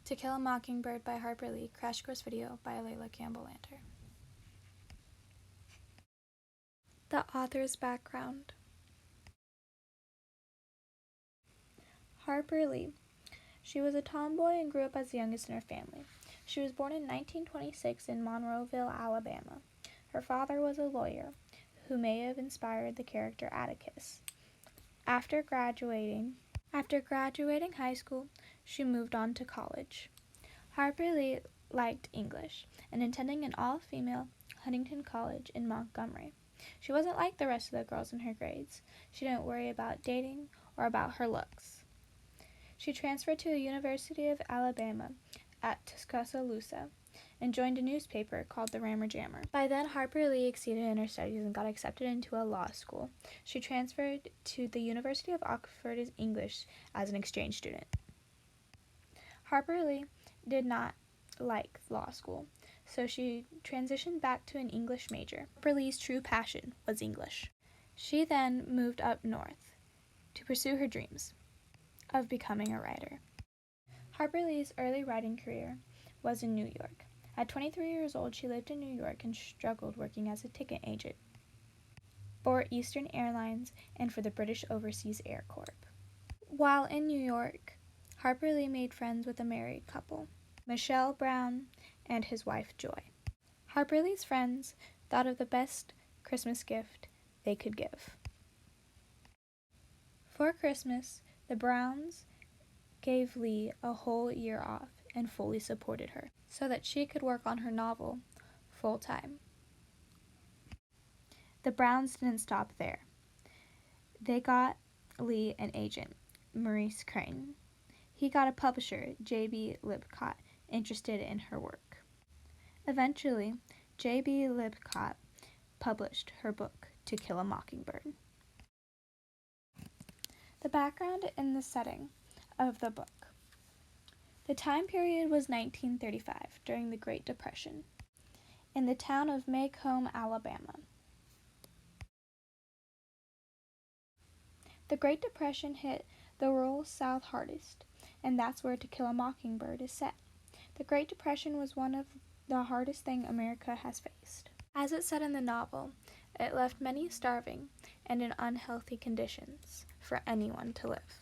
To Kill a Mockingbird by Harper Lee, Crash Course Video by Layla Campbell Lander. The author's background. Harper Lee. She was a tomboy and grew up as the youngest in her family. She was born in 1926 in Monroeville, Alabama. Her father was a lawyer, who may have inspired the character Atticus. After graduating high school, she moved on to college. Harper Lee liked English and attending an all-female Huntington College in Montgomery. She wasn't like the rest of the girls in her grades. She didn't worry about dating or about her looks. She transferred to the University of Alabama at Tuscaloosa and joined a newspaper called the Rammer Jammer. By then, Harper Lee exceeded in her studies and got accepted into a law school. She transferred to the University of Oxford English as an exchange student. Harper Lee did not like law school, so she transitioned back to an English major. Harper Lee's true passion was English. She then moved up north to pursue her dreams of becoming a writer. Harper Lee's early writing career was in New York. At 23 years old, she lived in New York and struggled working as a ticket agent for Eastern Airlines and for the British Overseas Air Corps. While in New York, Harper Lee made friends with a married couple, Michelle Brown and his wife Joy. Harper Lee's friends thought of the best Christmas gift they could give. For Christmas, the Browns gave Lee a whole year off and fully supported her so that she could work on her novel full-time. The Browns didn't stop there. They got Lee an agent, Maurice Crane. He got a publisher, J.B. Lipcott, interested in her work. Eventually, J.B. Lipcott published her book, To Kill a Mockingbird. The background and the setting of the book. The time period was 1935, during the Great Depression, in the town of Macomb, Alabama. The Great Depression hit the rural South hardest, and that's where To Kill a Mockingbird is set. The Great Depression was one of the hardest things America has faced. As it said in the novel, it left many starving and in unhealthy conditions for anyone to live.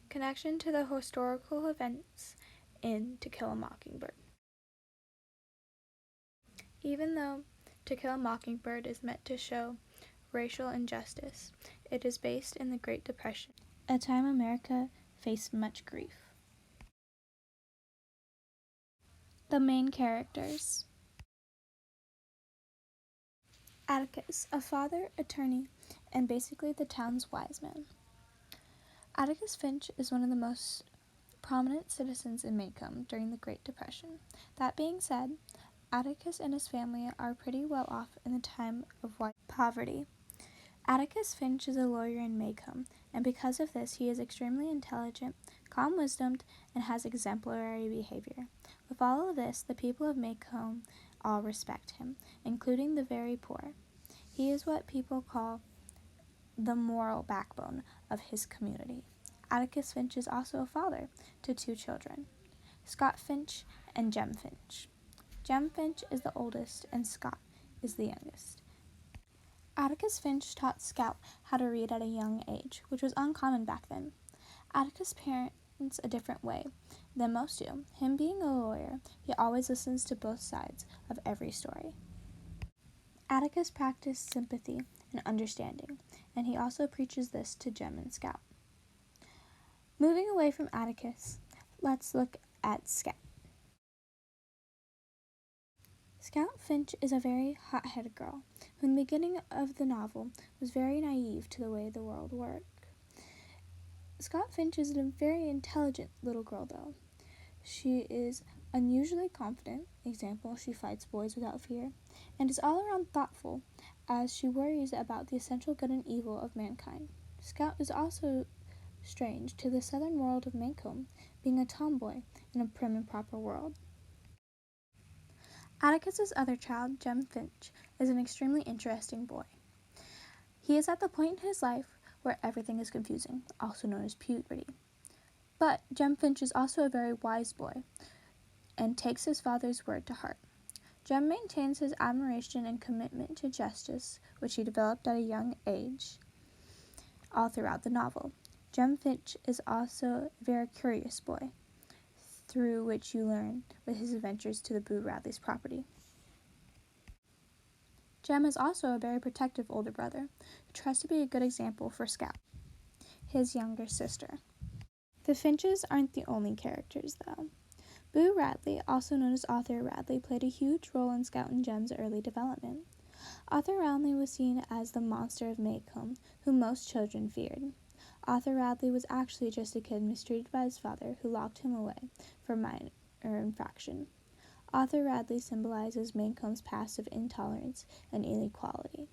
Connection to the historical events in To Kill a Mockingbird. Even though To Kill a Mockingbird is meant to show racial injustice, it is based in the Great Depression, a time America faced much grief. The main characters. Atticus, a father, attorney, and basically the town's wise man. Atticus Finch is one of the most prominent citizens in Macomb during the Great Depression. That being said, Atticus and his family are pretty well off in the time of white poverty. Atticus Finch is a lawyer in Macomb, and because of this, he is extremely intelligent, calm-wisdomed, and has exemplary behavior. With all of this, the people of Macomb all respect him, including the very poor. He is what people call the moral backbone of his community. Atticus Finch is also a father to 2 children, Scott Finch and Jem Finch. Jem Finch is the oldest and Scott is the youngest. Atticus Finch taught Scout how to read at a young age, which was uncommon back then. Atticus parents a different way than most do. Him being a lawyer, he always listens to both sides of every story. Atticus practiced sympathy and understanding, and he also preaches this to Jem and Scout. Moving away from Atticus, let's look at Scout. Scout Finch is a very hot-headed girl, who in the beginning of the novel was very naive to the way the world worked. Scott Finch is a very intelligent little girl, though. She is unusually confident, example, she fights boys without fear, and is all around thoughtful, as she worries about the essential good and evil of mankind. Scout is also strange to the southern world of Macomb, being a tomboy in a prim and proper world. Atticus's other child, Jem Finch, is an extremely interesting boy. He is at the point in his life where everything is confusing, also known as puberty. But Jem Finch is also a very wise boy and takes his father's word to heart. Jem maintains his admiration and commitment to justice, which he developed at a young age, all throughout the novel. Jem Finch is also a very curious boy, through which you learn with his adventures to the Boo Radley's property. Jem is also a very protective older brother who tries to be a good example for Scout, his younger sister. The Finches aren't the only characters, though. Boo Radley, also known as Arthur Radley, played a huge role in Scout and Jem's early development. Arthur Radley was seen as the monster of Maycomb, whom most children feared. Arthur Radley was actually just a kid mistreated by his father, who locked him away for minor infraction. Arthur Radley symbolizes Maycomb's past of intolerance and inequality,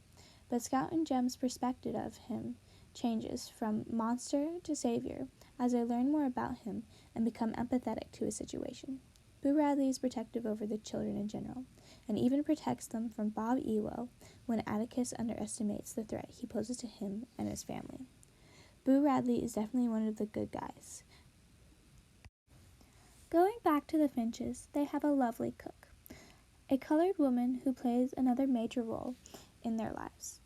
but Scout and Jem's perspective of him changes from monster to savior as they learn more about him and become empathetic to his situation. Boo Radley is protective over the children in general, and even protects them from Bob Ewell when Atticus underestimates the threat he poses to him and his family. Boo Radley is definitely one of the good guys. Going back to the Finches, they have a lovely cook, a colored woman who plays another major role in their lives.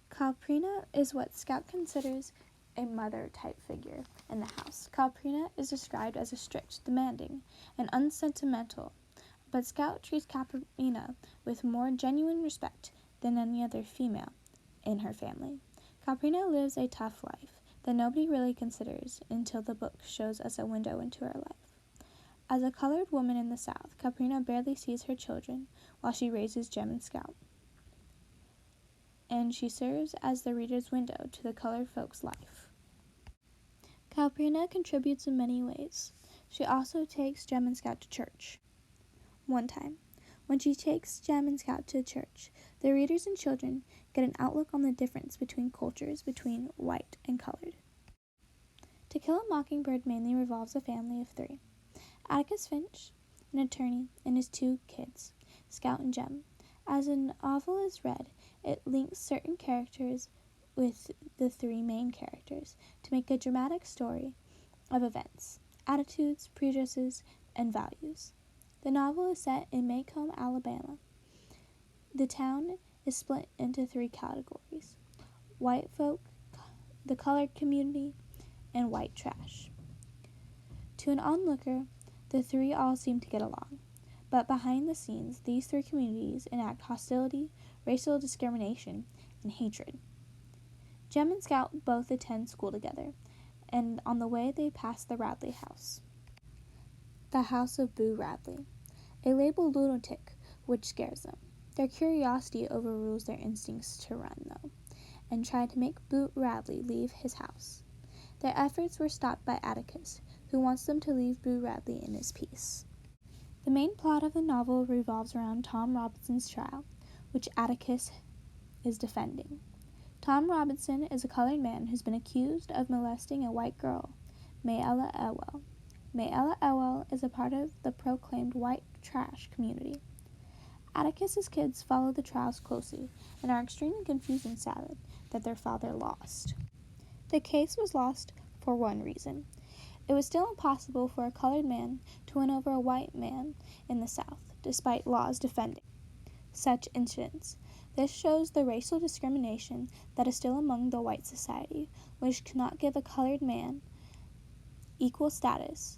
Calprina is what Scout considers a mother-type figure in the house. Calprina is described as a strict, demanding, and unsentimental, but Scout treats Calprina with more genuine respect than any other female in her family. Calprina lives a tough life that nobody really considers until the book shows us a window into her life. As a colored woman in the South, Calprina barely sees her children while she raises Jem and Scout, and she serves as the reader's window to the colored folks' life. Calprina contributes in many ways. She also takes Jem and Scout to church. One time, when she takes Jem and Scout to church, the readers and children get an outlook on the difference between cultures between white and colored. To Kill a Mockingbird mainly revolves a family of three: Atticus Finch, an attorney, and his two kids, Scout and Jem. As a novel is read, it links certain characters with the three main characters to make a dramatic story of events, attitudes, prejudices, and values. The novel is set in Maycomb, Alabama. The town is split into three categories: white folk, the colored community, and white trash. To an onlooker, the three all seem to get along, but behind the scenes, these three communities enact hostility, racial discrimination, and hatred. Jem and Scout both attend school together, and on the way they pass the Radley house, the house of Boo Radley, a labeled lunatic, which scares them. Their curiosity overrules their instincts to run, though, and try to make Boo Radley leave his house. Their efforts were stopped by Atticus, who wants them to leave Boo Radley in his peace. The main plot of the novel revolves around Tom Robinson's trial, which Atticus is defending. Tom Robinson is a colored man who's been accused of molesting a white girl, Mayella Elwell. Mayella Elwell is a part of the proclaimed white trash community. Atticus's kids follow the trials closely and are extremely confused and sad that their father lost. The case was lost for one reason. It was still impossible for a colored man to win over a white man in the South, despite laws defending such incidents. This shows the racial discrimination that is still among the white society, which cannot give a colored man equal status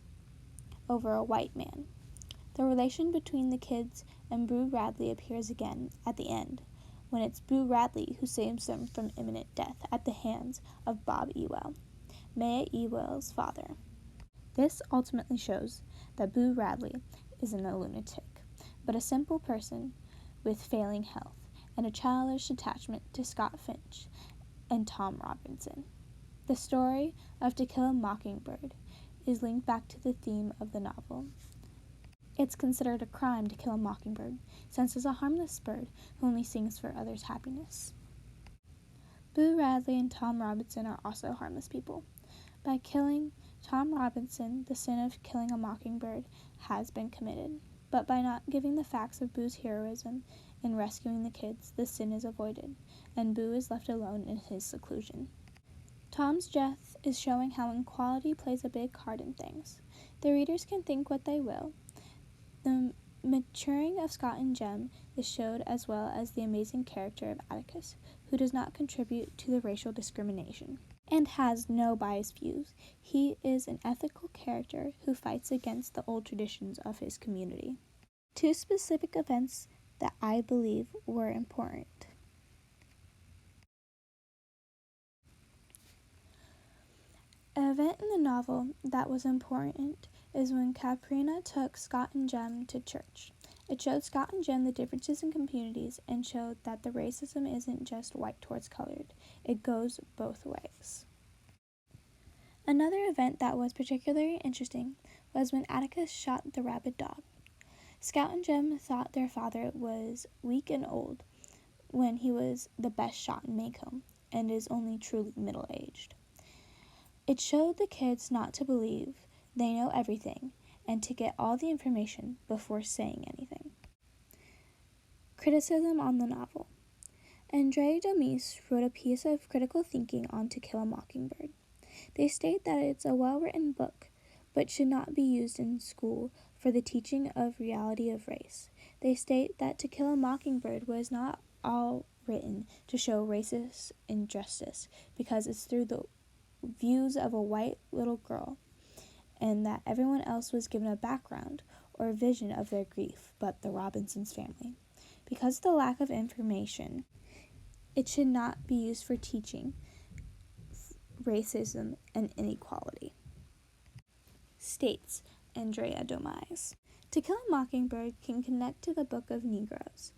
over a white man. The relation between the kids and Boo Radley appears again at the end, when it's Boo Radley who saves them from imminent death at the hands of Bob Ewell, Maya Ewell's father. This ultimately shows that Boo Radley isn't a lunatic, but a simple person with failing health and a childish attachment to Scott Finch and Tom Robinson. The story of To Kill a Mockingbird is linked back to the theme of the novel. It's considered a crime to kill a mockingbird, since it's a harmless bird who only sings for others' happiness. Boo Radley and Tom Robinson are also harmless people. By killing Tom Robinson, the sin of killing a mockingbird has been committed, but by not giving the facts of Boo's heroism in rescuing the kids, the sin is avoided, and Boo is left alone in his seclusion. Tom's death is showing how inequality plays a big part in things. The readers can think what they will. The maturing of Scott and Jem is showed, as well as the amazing character of Atticus, who does not contribute to the racial discrimination and has no biased views. He is an ethical character who fights against the old traditions of his community. Two specific events that I believe were important. An event in the novel that was important is when Caprina took Scott and Jem to church. It showed Scott and Jem the differences in communities and showed that the racism isn't just white towards colored. It goes both ways. Another event that was particularly interesting was when Atticus shot the rabid dog. Scout and Jem thought their father was weak and old when he was the best shot in Maycomb and is only truly middle-aged. It showed the kids not to believe they know everything and to get all the information before saying anything. Criticism on the novel. Andre Demise wrote a piece of critical thinking on To Kill a Mockingbird. They state that it's a well-written book, but should not be used in school for the teaching of reality of race. They state that To Kill a Mockingbird was not all written to show racist injustice, because it's through the views of a white little girl, and that everyone else was given a background or a vision of their grief but the Robinsons family. Because of the lack of information, it should not be used for teaching racism and inequality. States Andrea Domise. To Kill a Mockingbird can connect to the Book of Negroes.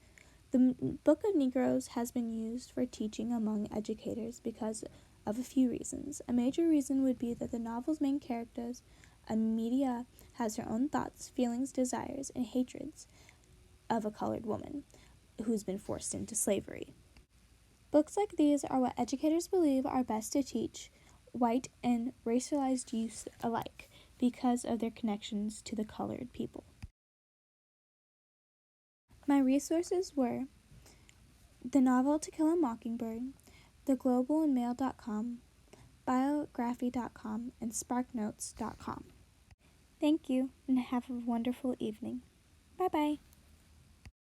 The Book of Negroes has been used for teaching among educators because of a few reasons. A major reason would be that the novel's main characters, Amelia, has her own thoughts, feelings, desires, and hatreds of a colored woman who's been forced into slavery. Books like these are what educators believe are best to teach white and racialized youth alike because of their connections to the colored people. My resources were the novel To Kill a Mockingbird, theglobalandmail.com, biography.com, and sparknotes.com. Thank you, and have a wonderful evening. Bye-bye.